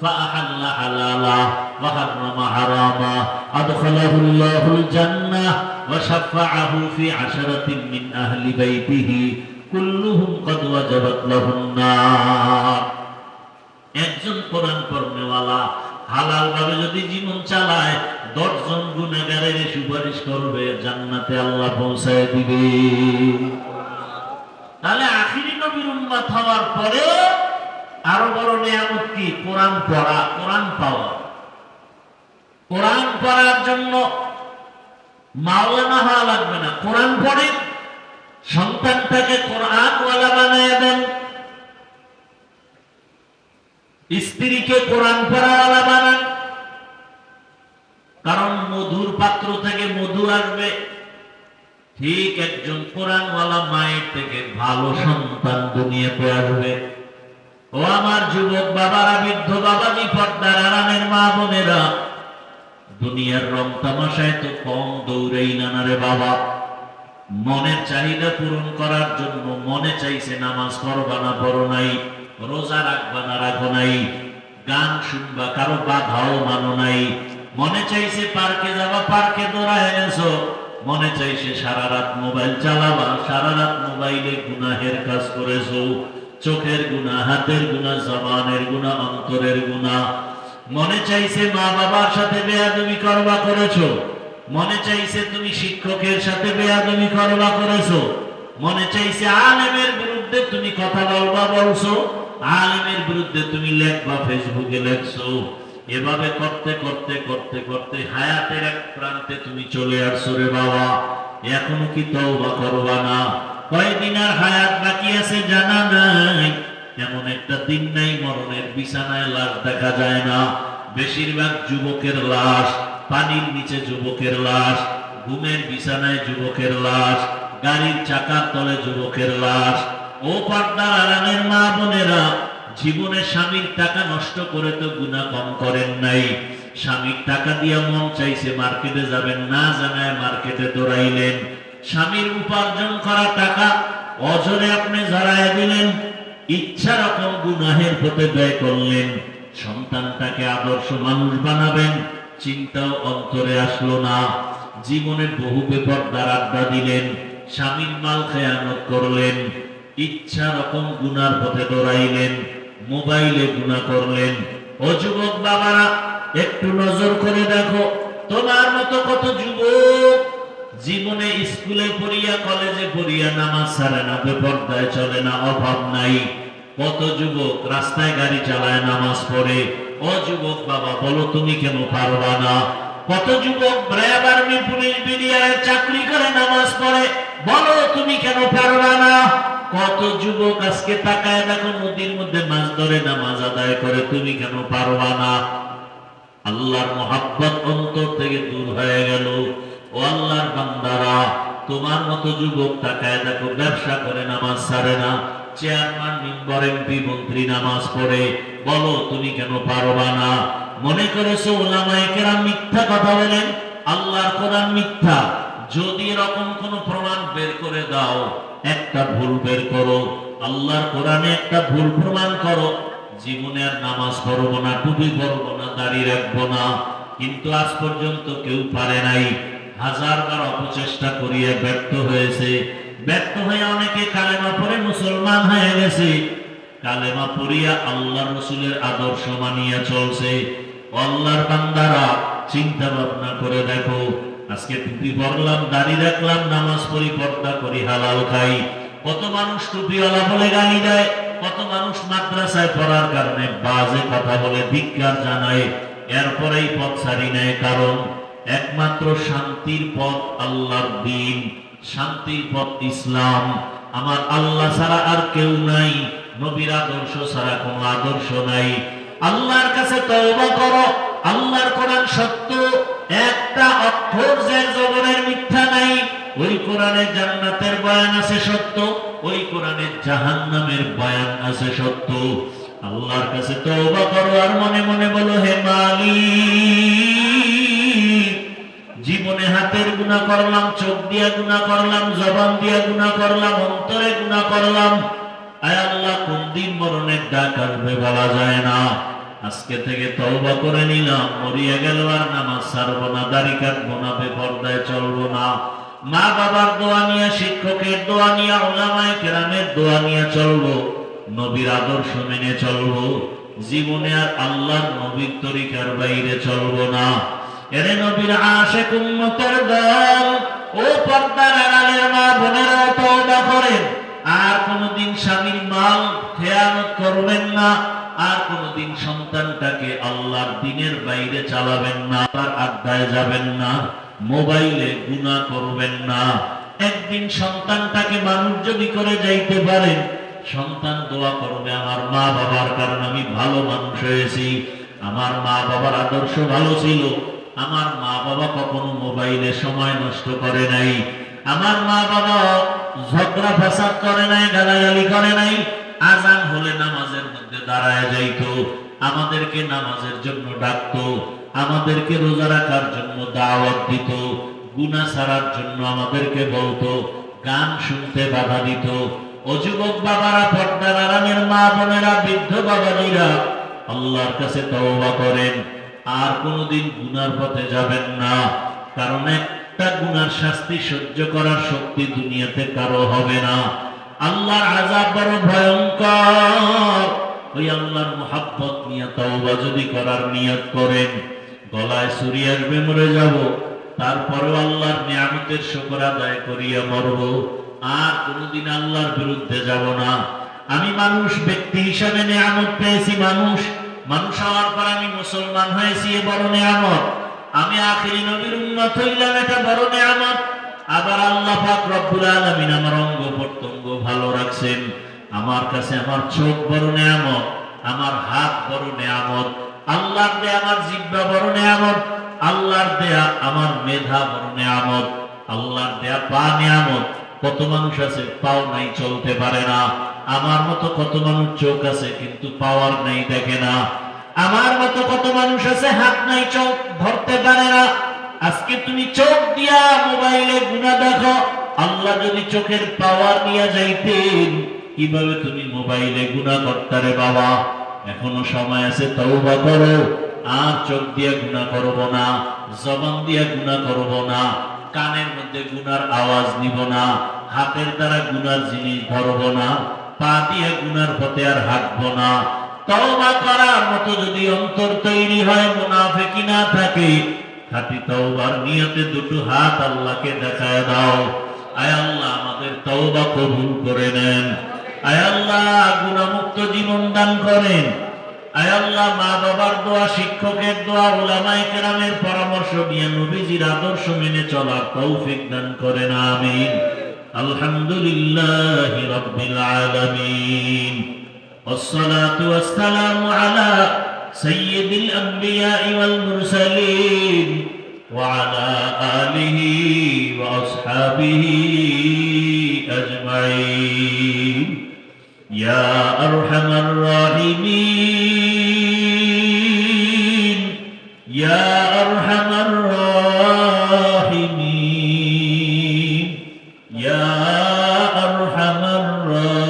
Speaker 1: فأحل حلالا وحرم حراما أدخله الله الجنة وشفعه في 10 من أهل بيته كلهم قد وجبت له النار। একজন কোরআন পড়নেওয়ালা হালাল ভাবে যদি জীবন চালায়, 10 জন গুনাহগারের সুপারিশ করবে, জান্নাতে আল্লাহ পৌঁছায় দিবে। তাহলে আখিরি নবীর উম্মত হওয়ার পরে আরো বড় নিয়ামত কি? কোরআন পড়া, কোরআন পাওয়া। কোরআন পড়ার জন্য মাওলানা হওয়া লাগবে না। কোরআন পড়ে সন্তানটাকে কোরআনওয়ালা বানায় দেন, স্ত্রীকে কোরআন পড়াওয়ালা বানান। কারণ মধুর পাত্র থেকে মধু আসবে, ঠিক একজন কোরআনওয়ালা মায়ের থেকে ভালো সন্তান দুনিয়াতে আসবে। ও আমার যুবক বাবারা, বৃদ্ধ বাবাজি, পর্দার আড়ালের মা বোনেরা, দুনিয়ার রং তামাশায় তো কম দৌড়েই না রে বাবা। মনের চাহিদা পূরণ করার জন্য মনে চাইছে নামাজ পড়বা না পড়ো নাই, রোজা রাখবা না রাখো নাই, গান শুনবা কারো বাধাও মানো নাই, মনে চাইছে পার্কে যাবা, পার্কে দৌড়ায় এনেছো। মনে চাইছে সারা রাত মোবাইল চালাবা, সারা রাত মোবাইলে গুনাহের কাজ করেছো। চোখের গুনাহ, হাতের গুনাহ, জবানের গুনাহ, অন্তরের গুনাহ। মনে চাইছে মা বাবার সাথে বেয়াদবি করবা, করেছো। মনে চাইছে তুমি শিক্ষকের সাথে বেয়াদবি করবা, করেছো। মনে চাইছে আলেমের বিরুদ্ধে তুমি কথা বলবা, বলছো। আলেমের বিরুদ্ধে তুমি লেখবা, ফেসবুকে লেখছো। এভাবে করতে করতে করতে করতে হায়াতের এক প্রান্তে তুমি চলে আসছো রে বাবা। এখনো কি তওবা করবা না? কয়দিন আর হায়াত বাকি আছে জানা নাই। এমন একটা দিন নাই মরণের বিছানায় লাশ দেখা যায় না। বেশিরভাগ যুবকের লাশ, পানির নিচে যুবকের লাশ, ঘুমের বিছানায় যুবকের লাশ, গাড়ির চাকার তলে যুবকের লাশ। ও পর্দার আড়ালের মা বোনেরা, জীবনে স্বামীর টাকা নষ্ট করে তো গুনাহ কম করেন নাই। স্বামীর টাকা দিয়া মন চাইছে মার্কেটে যাবেন, না জানায় মার্কেটে দৌড়াইলেন। স্বামীর উপার্জন করা টাকা অজরে আপনি জড়ায় দিলেন, ইচ্ছা রকম গুনাহের পথে ব্যয় করলেন। সন্তানটাকে আদর্শ মানুষ বানাবেন, চিন্তাও অন্তরে আসলো না। জীবনে বহু বেপরদার আড্ডা দিলেন, স্বামীর মাল খেয়ানত করলেন, ইচ্ছা রকম গুনার পথে দৌড়াইলেন, মোবাইলে গুনাহ করলেন। ও যুবক বাবারা, একটু নজর করে দেখো, তোমার মতো কত যুবক জীবনে স্কুলে পড়িয়া, কলেজে পড়িয়া নামাজ ছাড়ে না, বেপরদায় চলে না, অভাব নাই। কত যুবক রাস্তায় গাড়ি চালায়, নামাজ পড়ে। ও যুবক বাবা, বলো তুমি কেন পারবা না? কত যুবক র্যাব, আর্মি, পুলিশ, বিডিআর চাকরি করে, নামাজ পড়ে, বলো তুমি কেন পারবা না? কত যুবক আজকে তাকায় দেখো নদীর মধ্যে মাছ ধরে, নামাজ আদায় করে, তুমি কেন পারবা না? আল্লাহর মহাব্বত অন্তর থেকে দূর হয়ে গেল। ও আল্লাহর বান্দারা, তোমার মতো যুবক তাকায় দেখো ব্যবসা করে, নামাজ ছাড়ে না, চেয়ারম্যান, মেম্বার, এমপি, মন্ত্রী নামাজ পড়ে, বলো তুমি কেন পারবা না? মনে করেছো উলামায়ে কেরাম মিথ্যা কথা বলেন, আল্লাহর কোরআন মিথ্যা? যদি এরকম কোন প্রমাণ বের করে দাও, একটা ভুল বের করো, আল্লাহর কোরআনে একটা ভুল প্রমাণ করো, জীবনে আর নামাজ পড়বো না, টুপি পরবো না, দাড়ি রাখবো না। কিন্তু আজ পর্যন্ত কেউ পারে নাই। হাজারবার অপচেষ্টা করিয়া ব্যর্থ হয়েছে। ব্যর্থ হয়ে অনেকে কালেমা পড়ে মুসলমান হয়ে গেছে। কালেমা পড়িয়া আল্লাহ রসুলের আদর্শ মানিয়া চলছে। আল্লাহর বান্দারা, চিন্তা ভাবনা করে দেখো, আজকে টুপি পরলাম, দাড়ি রাখলাম, নামাজ পড়ি, পর্দা করি, হালাল খাই। কত মানুষ টুপিওয়ালা বলে গালি দেয়, কত মানুষ মাদ্রাসায় পড়ার কারণে বাজে কথা বলে, ধিক্কার জানায়, এরপরেই পথ ছাড়ি নেয়। কারণ একমাত্র শান্তির পথ আল্লাহর দ্বীন, শান্তির পথ ইসলাম। আমার আল্লাহ ছাড়া আর কেউ নাই, নবীর আদর্শ ছাড়া কোনো আদর্শ নাই। আল্লাহর কাছে তওবা করো। আল্লাহর কোরআন সত্য, একটা অক্ষর যে জবরের মিথ্যা নাই। ওই কোরআনে জান্নাতের বয়ান আছে সত্য, ওই কোরআনে জাহান্নামের বয়ান আছে সত্য। আল্লাহর কাছে তওবা করো আর মনে মনে বলো, হে মালিক, জীবনে হাতের গুনাহ করলাম, চোখ দিয়া গুনাহ করলাম, জবান দিয়া গুনাহ করলাম, অন্তরে গুনাহ করলাম। আয় আল্লাহ, কোন দিন মরণের ডাক আসবে বলা যায় না। আজকে থেকে তওবা করে নিলাম, মরিয়া গেল আর নামাজ ছাড়বো না, দাড়ি কাটবো না, বেপরদায় চলবো না। মা বাবার দোয়া নিয়ে, শিক্ষকের দোয়া নিয়ে, উলামায়ে কেরামের দোয়া নিয়ে চলবো, নবীর আদর্শ মেনে চলবো। জীবনে আর আল্লাহর নবীর তরিকার বাইরে চলবো না। এরে নবীর আশিক উম্মতের দল, ও পর্দার আড়ালের মা বোনেরা, তওবা করেন। আর কোনদিন স্বামীর মাল খেয়ানত করবেন না, আর কোনদিন সন্তানটাকে আল্লাহর দ্বীনের বাইরে চালাবেন না, আর আড্ডায় যাবেন না, মোবাইলে গুনাহ করবেন না। একদিন সন্তানটাকে মানুষ যদি করে যাইতে পারেন, সন্তান দোয়া করবে, আমার মা বাবার কারণে আমি ভালো মানুষ হয়েছি, আমার মা বাবার আদর্শ ভালো ছিল, আমার মা বাবা কখনো মোবাইলে সময় নষ্ট করে নাই, আমার মা বাবা ঝগড়া ফাসাদ করে নাই, গালাগালি করে নাই, আজান হলে নামাজের মধ্যে দাঁড়ায় যাইতো, আমাদেরকে নামাজের জন্য ডাকতো, আমাদেরকে রোজা রাখার জন্য দাওয়াত দিত, গুনাহ ছাড়ার জন্য আমাদেরকে বলতো, গান শুনতে বাধা দিত। ও যুবক বাবারা, পর্দার আড়ালের মা বোনেরা, বৃদ্ধ বাবাজিরা, আল্লাহর কাছে তওবা করেন। আর কোনোদিন গুনার পথে যাবেন না, কারণ একটা গুনার শাস্তি সহ্য করার শক্তি দুনিয়াতে কারো হবে না। আল্লাহর আযাব বড় ভয়ঙ্কর। ওই আল্লাহর মুহাব্বত নিয়ে তওবা যদি করার নিয়ত করেন, গলায় ছুরি আসবে, মরে যাব, তারপরেও আল্লাহর নিয়ামতের শুকর আদায় করিয়া মরব, আর কোনোদিন আল্লাহর বিরুদ্ধে যাব না। আমি মানুষ, ব্যক্তি হিসাবে নিয়ামত পেয়েছি, মানুষ হওয়ার পর আমি মুসলমান হয়েছি, এ বড় নিয়ামত। আমি আখিরি নবীর উম্মত হইলাম, এটা বড় নিয়ামত। আবার আল্লাহ পাক রব্বুল আলামিন আমার অঙ্গ প্রত্যঙ্গ ভালো রাখছেন। আমার কাছে আমার চোখ বড় নিয়ামত, আমার হাত বড় নিয়ামত, আল্লাহর দেয়া আমার জিহ্বা বড় নিয়ামত, আল্লাহর দেয়া আমার মেধা বড় নিয়ামত, আল্লাহর দেয়া পা নিয়ামত। কত মানুষ আছে পাও নাই, চলতে পারে না। আমার মতো কত মানুষ চোখ আছে কিন্তু পাওয়ার নাই, দেখে না। আমার মতো কত মানুষ আছে হাত নাই, চোখ ধরতে পারে না। আজকে তুমি চোখ দিয়া মোবাইলে গুনাহ দেখো, আল্লাহ যদি চোখের পাওয়ার নিয়ে যাইতেন, কিভাবে তুমি মোবাইলে গুনাহ করতে রে বাবা? এখনো সময় আছে, তওবা করো। আর চোখ দিয়ে গুনাহ করব না, জবান দিয়ে গুনাহ করব না, কানের মধ্যে গুনার আওয়াজ নিব না, হাতের দ্বারা গুনার জিনিস ধরব না, পা দিয়ে গুনার পথে আর হাঁটবো না। তওবা করার মতো যদি অন্তর তৈরি হয়, মুনাফিকি না থাকে, খাঁটি তওবার নিয়তে দুটো হাত আল্লাহকে দেখায় দাও। আয় আল্লাহ, আমাদের তওবা কবুল করে নেন। আয় আল্লাহ, গুনাহমুক্ত জীবন দান করেন। আয় আল্লাহ, মা বাবার দোয়া, শিক্ষকের দোয়া, উলামায়ে কেরামের পরামর্শ নিয়ে নবীজির আদর্শ মেনে চলার তৌফিক দান করেন। আমিন। আলহামদুলিল্লাহি রাব্বিল আলামিন। والصلاة والسلام على سيد الأنبياء والمرسلين وعلى آله وأصحابه أجمعين يا أرحم الراحمين يا أرحم الراحمين يا أرحم الراحمين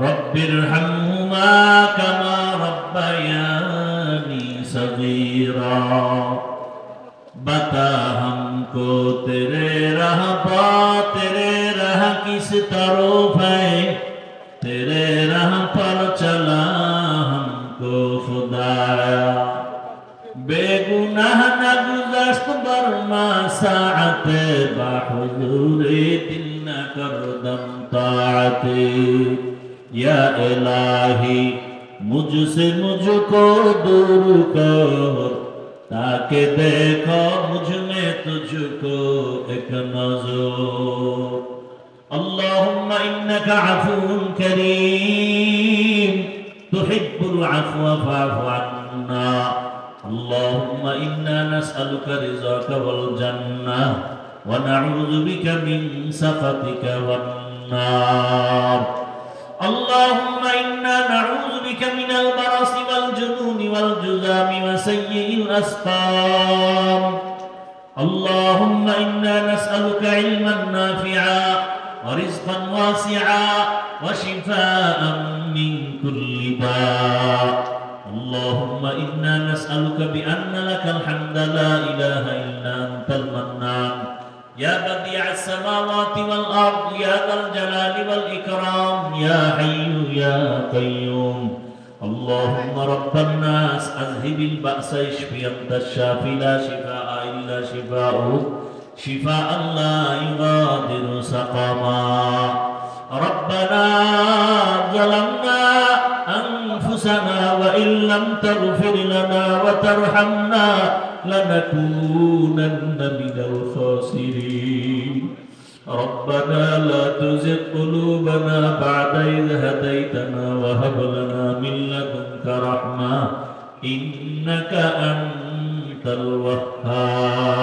Speaker 1: رب ارحمهما كما ربياني صغيرا बता हमको तेरे राह पा, तेरे राह किस तरफ है, तेरे राह पर चला हमको खुदाया। बेगुनाह न गुज़श्त बरमा साअते, बाहुज़ूरे दिल न कर दम ताअते। या इलाही मुझसे मुझको दूर कर, ताकि देखो मुझ में तुझको एक नज़र। अल्लाहुम्मा इन्नका अफ़ून करीम, तुहिब्बुल अफ़्वा फ़अफ़ु अन्ना। अल्लाहुम्मा इन्ना नस्अलुका रिज़ाका वल जन्नह व नऊज़ु बिका मिन सख़तिका वन नार। اللهم إنا نعوذ بك من البرص والجنون والجذام وسيء الأسقام. اللهم إنا نسألك علما نافعا ورزقا واسعا وشفاء من كل داء. اللهم إنا نسألك بأن لك الحمد لا إله إلا أنت المنان يا بديع السماوات والأرض يا ذا الجلال والإكرام يا حي يا قيوم. اللهم رب الناس أذهب البأس اشفي أنت الشافي لا شفاء إلا شفاؤك شفاء لا يغادر سقما. ربنا ظلمنا أنفسنا وإن لم تغفر لنا وترحمنا لنكونن من الخاسرين. ربنا لا تزغ قلوبنا بعد إذ هديتنا وهب لنا من لدنك رحمة إنك أنت الوهاب.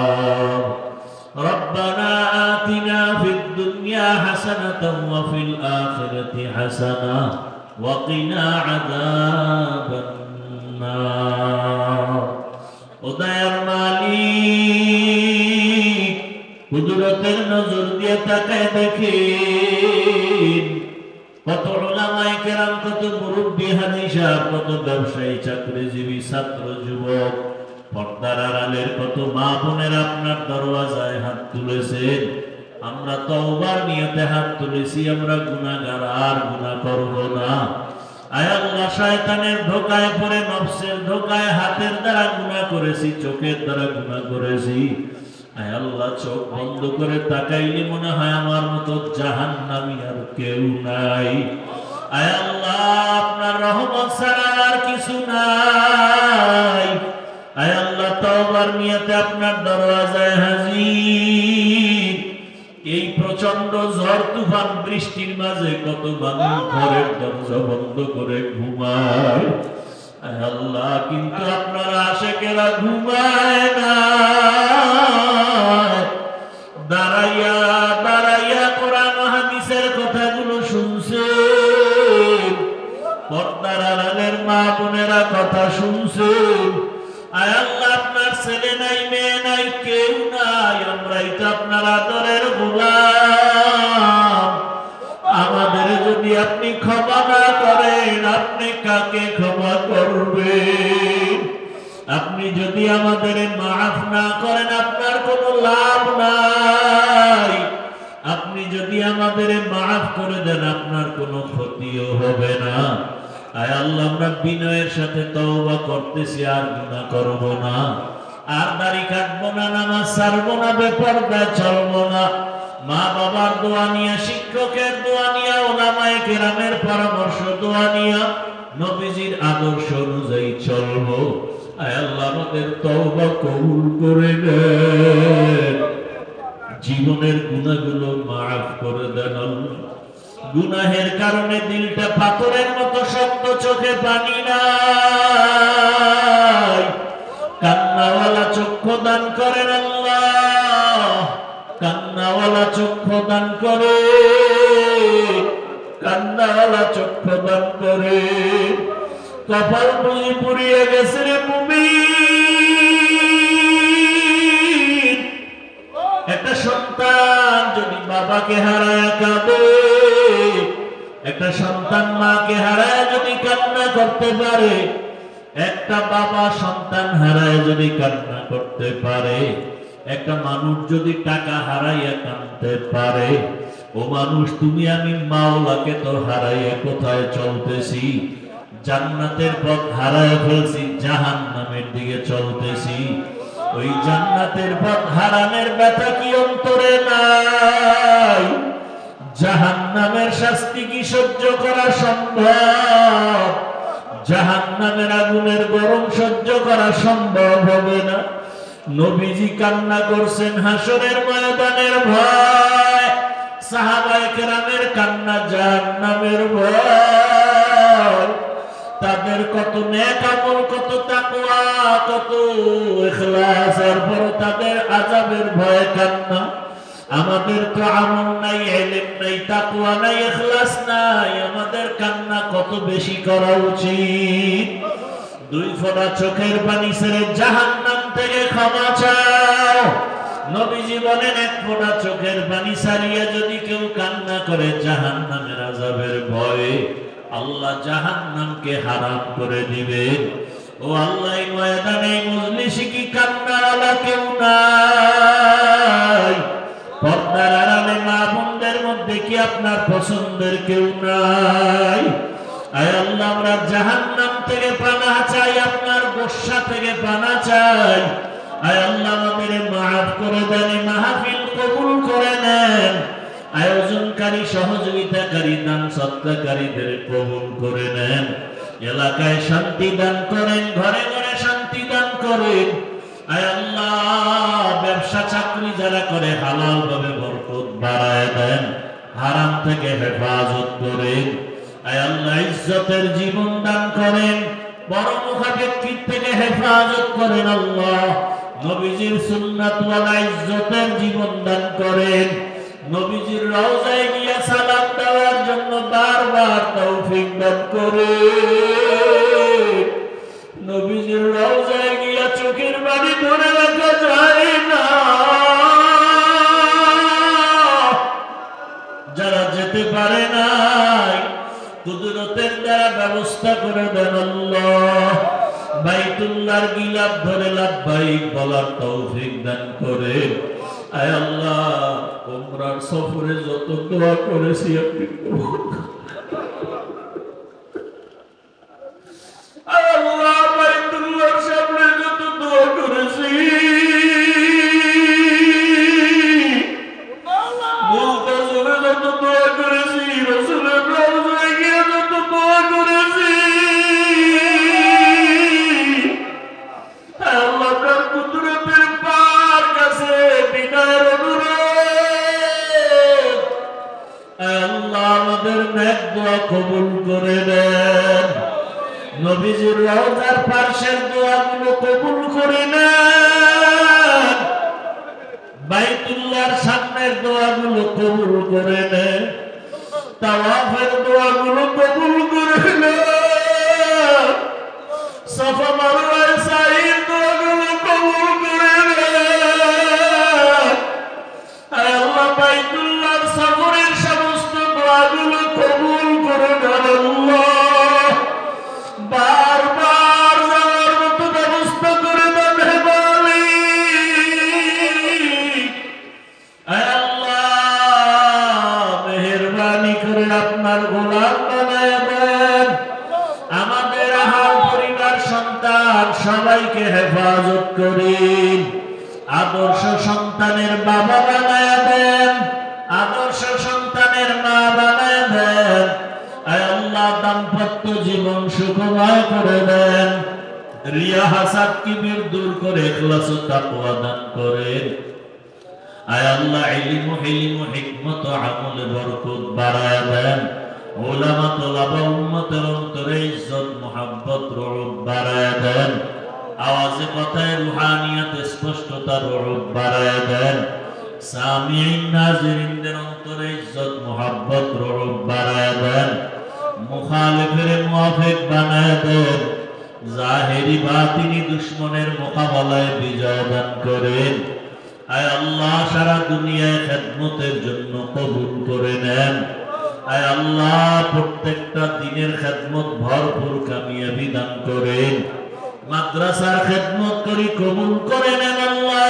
Speaker 1: ربنا آتنا في الدنيا حسنة وفي الآخرة حسنة وقنا عذاب النار. উদয়ের মালিক, কুদরতের নজর দিয়ে তাকায় দেখেন কত উলামায়ে কেরাম, কত মুরব্বী হাজি সাহেব, কত ব্যবসায়ী, চাকরিজীবী, ছাত্র, যুবক, পর্দার আড়ালের কত মা বোনের আপনার দরওয়াজায় হাত তুলেছেন। আমরা তওবার নিয়তে হাত তুলেছি। আমরা গুনাহগার, আর গুনাহ করব না। আয় আল্লাহ, শয়তানের ধোঁকায় পড়ে, নফসের ধোঁকায় হাতের দ্বারা গুনাহ করেছি, চোখের দ্বারা গুনাহ করেছি। আয় আল্লাহ, চোখ বন্ধ করে তাকাইলে মনে হয় আমার মতো জাহান্নামী আর কেউ নাই। আয় আল্লাহ, আপনার রহমত ছাড়া আর কিছু নাই। আয় আল্লাহ, তওবার নিয়তে আপনার দরওয়াজায় হাজির। এই প্রচন্ড ঝড় তুফান বৃষ্টির মাঝে কত মানুষ ঘরের দরজা বন্ধ করে ঘুমায়। আয় আল্লাহ, কিন্তু আপনার আশিকেরা ঘুমায় না। দাঁড়াইয়া দাঁড়াইয়া কোরআন হাদিসের কথাগুলো শুনছেন। পর্দার আড়ালের মা বোনেরা কথা শুনছেন। আয় আল্লাহ, আপনার ছেলে নাই, মেয়ে নাই, কেউ নাই। আমরাই তো আপনার আদরের গোলাম। আমাদের যদি আপনি ক্ষমা না করেন, আপনি কাকে ক্ষমা করবেন? আপনি যদি আমাদের মাফ না করেন, আপনার কোনো লাভ নাই। আপনি যদি আমাদের মাফ করে দেন, আপনার কোনো ক্ষতিও হবে না। আয় আল্লাহ, আমরা বিনয়ের সাথে তওবা করতেছি, আর গুনাহ করব না, আর দাড়ি কাটবো না, নামাজ ছাড়বো না, বেপরদা চলবো না। মা বাবার দোয়া নিয়া, শিক্ষকের দোয়া নিয়া, উলামায়ে কেরামের পরামর্শ দোয়া নিয়া, নবীজির আদর্শ অনুযায়ী চলবো। আয় আল্লাহ, আমাদের তওবা কবুল করে নেন। জীবনের গুনাহগুলো মাফ করে দেন আল্লাহ। গুনাহের কারণে দিলটা পাথরের মতো শক্ত, চোখে পানি নাই। কান্নাওয়ালা চক্ষু দান করেন আল্লাহ। কান্নাওয়ালা চক্ষু দান করে, কান্নাওয়ালা চক্ষু দান করে। কপাল বুঝি পুড়িয়ে গেছে রে মুমিন। একটা সন্তান যদি বাবাকে হারায় কাঁদে, একটা সন্তান মাকে হারায় যদি কান্না করতে পারে, একটা বাবা সন্তান হারায় যদি কান্না করতে পারে, একটা মানুষ যদি টাকা হারাইয়া কাঁদতে পারে, ও মানুষ, তুমি আমি মাওলাকে তো হারাইয়া কোথায় চলতেছি? জান্নাতের পথ হারায় ফেলছি, জাহান্নামের দিকে চলতেছি। ওই জান্নাতের পথ হারানোর ব্যথা কি অন্তরে নাই? জাহান্নামের শাস্তি কি সহ্য করা সম্ভব? জাহান্নামের আগুনের গরম সহ্য করা সম্ভব হবে না। নবীজি কান্না করছেন হাসরের ময়দানের ভয়, সাহাবায়ে কেরামের কান্না জাহান্নামের ভয়। তাদের কত নেক আমল, কত তাকওয়া, কত ইখলাস, এরপর তাদের আযাবের ভয়ে কান্না। আমাদের তো আমল নাই, ইলম নাই, তাকওয়া নাই, ইখলাস নাই। আমাদের কান্না কত বেশি করা উচিত। দুই ফোঁটা চোখের পানি ছেড়ে জাহান্নাম থেকে ক্ষমা চাও। নবীজি বলেন, এক ফোঁটা চোখের পানি ছাড়িয়ে যদি কেউ কান্না করে জাহান্নামের আযাবের ভয়ে, আল্লাহ জাহান্নামকে হারাম করে দিবেন। ও আল্লাহ, এই ময়দানে মজলিসে কি কান্নাওয়ালা কেউ নাই? পর্দার আড়ালে মা বোনদের মধ্যে কি আপনার পছন্দের কেউ নাই? আয় আল্লাহ, আমরা জাহান্নাম থেকে পানাহ চাই, আপনার গোসা থেকে পানাহ চাই। আয় আল্লাহ, আমাদের মাফ করে দেন, মাহফিল কবুল করে নেন। আয়োজনকারী, সহযোগিতাকারী, দান সদকাকারীদের কবুল করে নেন। এলাকায় শান্তি দান করেন, ঘরে ঘরে শান্তি দান করেন। আয় আল্লাহ, ব্যবসা চাকরি যারা করে হালাল ভাবে বরকত বাড়ায় দেন, হারাম থেকে হেফাজত করেন। আয় আল্লাহ, ইজ্জতের জীবন দান করেন, বড় মুখাপেক্ষির থেকে হেফাজত করেন। আল্লাহ, নবীজির সুন্নাত ওয়ালা ইজ্জতের জীবন দান করেন। নবীজির রওজায় গিয়া সালাম দেওয়ার জন্য বারবার তৌফিক দান করেন। নবীজির রওজায় গিয়া চোখের পানি ধরে রাখা যায় না। যারা যেতে পারে নাই, দ্বারা ব্যবস্থা করে দেন আল্লাহ। বাইতুল্লাহর গিলাফ ধরে লাব্বাইক বলার তৌফিক দান করে। আয় আল্লাহ, উমরার সফরে যত দোয়া করেছি আপনি কবুল করুন। আয় আল্লাহ, বাইতুল্লাহর সামনে যত দোয়া করেছি, মুলতাজরে যত দোয়া করেছি, রাসূলের রওজায় গিয়ে যত দোয়া করেছি, আয় আল্লাহ, তার কুদরতের পার কাছে বিনয়ের অনুরোধ, আয় আল্লাহ, আমাদের নেক দোয়া কবুল করে দেন। নবীজির রওজার পাশের দোয়াগুলো কবুল করে নেন। বাইতুল্লাহর সামনের দোয়াগুলো কবুল করে নেন। তাওয়াফের দোয়াগুলো কবুল করে নেন। সাফা মারওয়ায় সাঈর দোয়াগুলো কবুল করে নেন। আয় আল্লাহ, বাইতুল্লাহর সফরের সমস্ত দোয়াগুলো কবুল করে নেন আল্লাহ। বারবার যাওয়ার মতো ব্যবস্থা করে দেন হে মালিক। আয় আল্লাহ, মেহেরবানি করে আপনার গোলাম বানায় দেন। আমাদের আহাল পরিবার সন্তান সবাইকে হেফাজত করেন। আদর্শ সন্তানের বাবা বানায় দেন, আদর্শ সন্তানের মা বানায় দেন। আয় আল্লাহ, দাম্পত্য জীবন সুখময় করে দেন। রিয়া হাসাদ কিবির দূর করে ইখলাস ও তাকওয়া দান করেন। আয় আল্লাহ, ইলম ও হিলম ও হিকমত ও আমলে বরকত বাড়ায় দেন। উলামা তোলাবা উম্মতের অন্তরে ইজ্জত মুহাব্বত রূপ বাড়ায় দেন। আওয়াজে কথায় রুহানিয়াতে স্পষ্টতা রূপ বাড়ায় দেন। সামিঈন নাজিরিনদের অন্তরে ইজ্জত মুহাব্বত রূপ বাড়ায় দেন। মুখালিফের মুওয়াফিক বানায় দেন। জাহেরি বাতিনি দুশমনের মোকাবেলায় বিজয় দান করেন। আয় আল্লাহ, সারা দুনিয়ায় খেদমতের জন্য কবুল করে নেন। আয় আল্লাহ, প্রত্যেকটা দিনের খেদমত ভরপুর কামিয়াবি দান করেন। মাদ্রাসার খেদমত করি কবুল করে নেন আল্লাহ।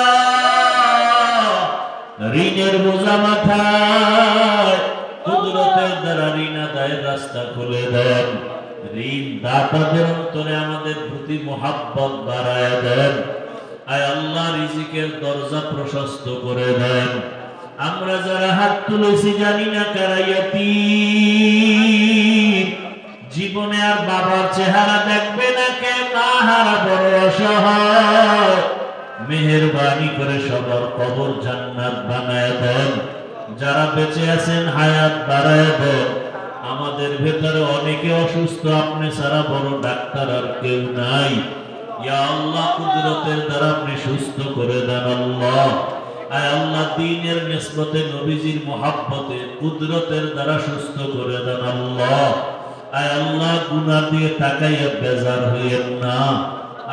Speaker 1: ঋণের বোঝা মাথায় কুদরতের দ্বারা ঋণ আদায়ের রাস্তা খুলে দেন। ঋণ দাতাদের অন্তরে আমাদের প্রতি মুহাব্বত বাড়ায় দেন। আয় আল্লাহ, রিজিকের দরজা প্রশস্ত করে দেন। আমরা যারা হাত তুলেছি জানি না কারা ইয়াতীম, জীবনে আর বাবার চেহারা দেখবে না কে, মা হারা বড় অসহায়। মেহেরবানি করে সবার কবর জান্নাত বানায় দেন। যারা বেঁচে আছেন হায়াত বাড়ায় দেন। আমাদের ভেতরে অনেকে অসুস্থ, আপনি ছাড়া বড় ডাক্তার আর কেউ নাই। ইয়া আল্লাহ, কুদরতের দ্বারা আপনি সুস্থ করে দেন আল্লাহ। আয় আল্লাহ, দ্বীনের নিসবতে নবীজির মুহাব্বতে কুদরতের দ্বারা সুস্থ করে দেন আল্লাহ। আয় আল্লাহ, গুনাহ দিয়ে তাকাইয়া বেজার হইয়েন না।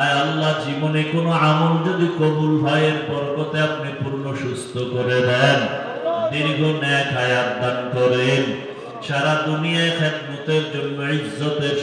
Speaker 1: আয় আল্লাহ, জীবনে কোনো আমল যদি কবুল হয় এর বরকতে আপনি পূর্ণ সুস্থ করে দেন। দীর্ঘ নেক হায়াত দান করেন। সারা দুনিয়ায় খেদমতের জন্য ইজ্জতের